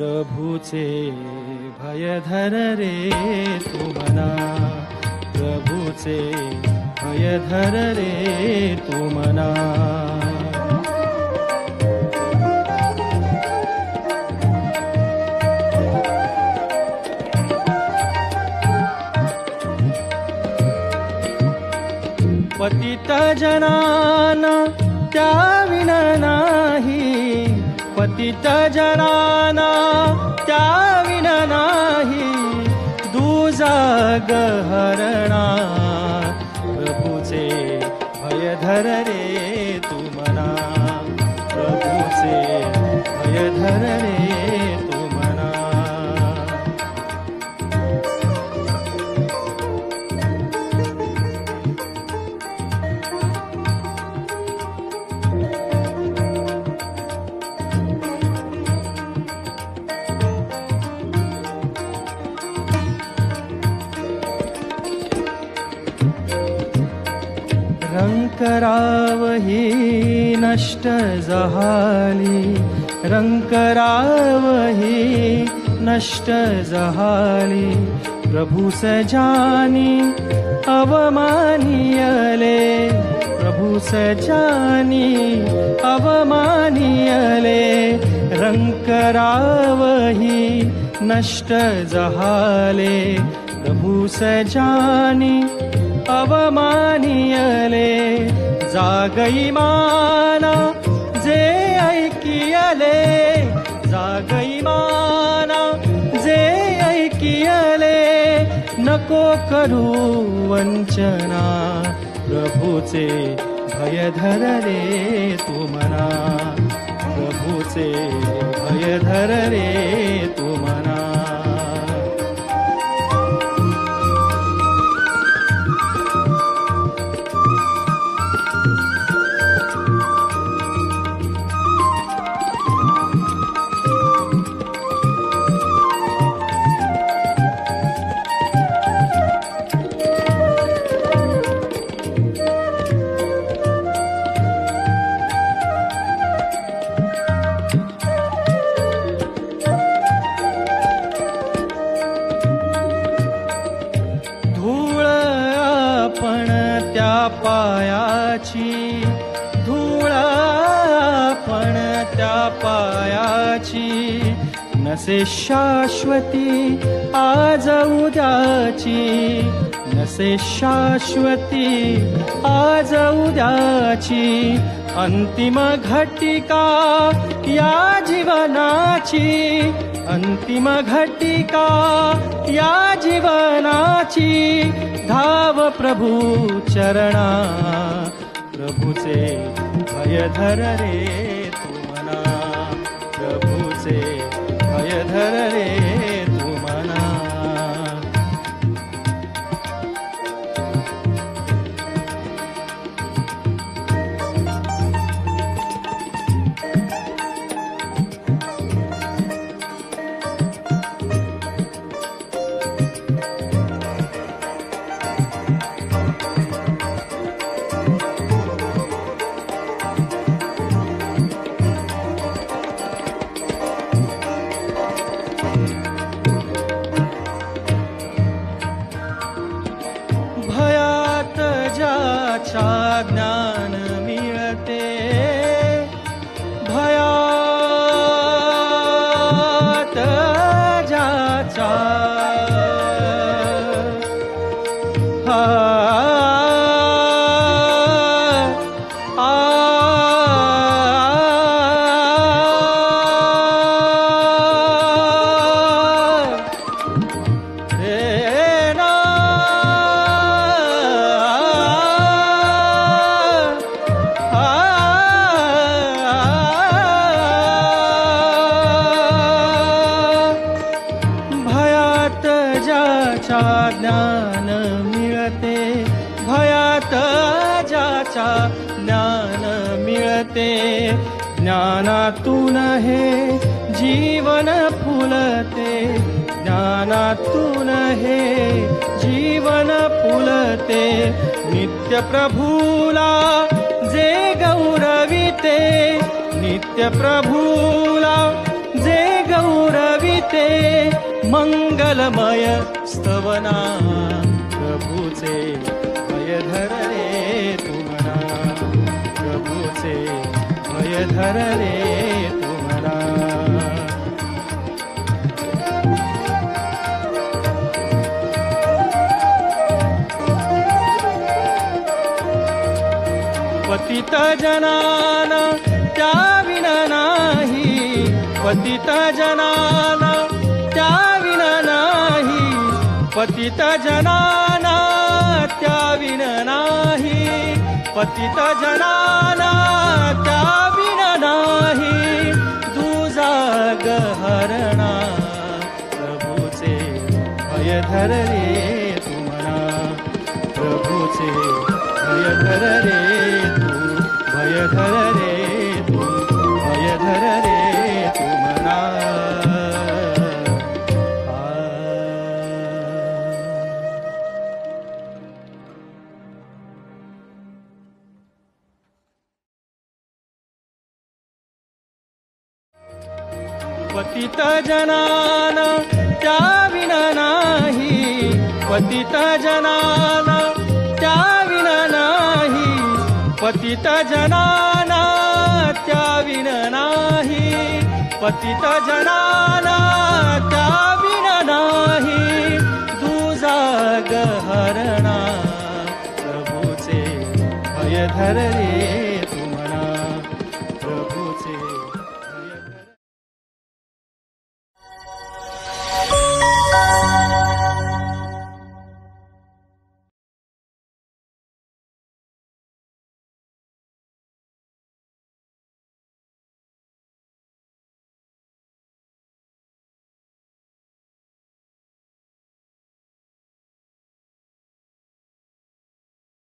प्रभूचे भय धर रे तू मना, प्रभूचे भय धर रे तू मना. पतित जनाना त्याविन नाही, पतित जनाना त्याविन नाही, दुजा गहरणा. प्रभूचे भय धर रे तू मना, प्रभूचे भय धर रे तू मना. रंकरावही नष्ट जहाली, रंकरावही नष्ट जहाली. प्रभु सजानी अवमानियले, प्रभु सजानी अवमानियले. रंकरावही नष्ट जहाले, प्रभु सजानी अवमानियले. जागई माना जे ऐकियले, जागई माना जे ऐकियले. नको करू वंचना, प्रभूचे भय धर रे तू मना, प्रभूचे भय धर रे तू मना. पायाची धूळ पण त्या पायाची. नसे शाश्वती आज उद्याची, नसे शाश्वती आज उद्याची. अंतिम घटिका या जीवनाची, अंतिम घटिका या जीवनाची. धाव प्रभु चरणा, प्रभुचे भय धर रे तू मना, प्रभुचे भय धर रे तू मना. भयात ज्याच्या ज्ञान मिळते, भयात ज्याच्या ज्ञान मिळते, भयात ज्याच्या ज्ञान मिळते. ज्ञानातून हे जीवन फुलते, ज्ञानातून हे जीवन फुलते. नित्य प्रभूला जे गौरविते, नित्य प्रभूला जे गौरविते. मंगलमय स्तवना प्रभूचे भय धर रे तू म्हणा प्रभूचे भय धर रे तू म्हणा पतित जनाना त्याविन नाही पतित जनाना त्याविन नाही पतित जनाना त्याविन नाही पतित जनाना त्याविन नाही दुजा गहरणा प्रभूचे भय धर रे तू म्हणा प्रभूचे भय धर रे तू भय धर रे तू भय धर रे तू म्हणा पतित जनाना त्याविन नाही पतित जनाना त्याविन नाही पतित जनाना त्याविन नाही पतित जनाना त्याविन नाही दुजा गहरणा प्रभूचे भय धर रे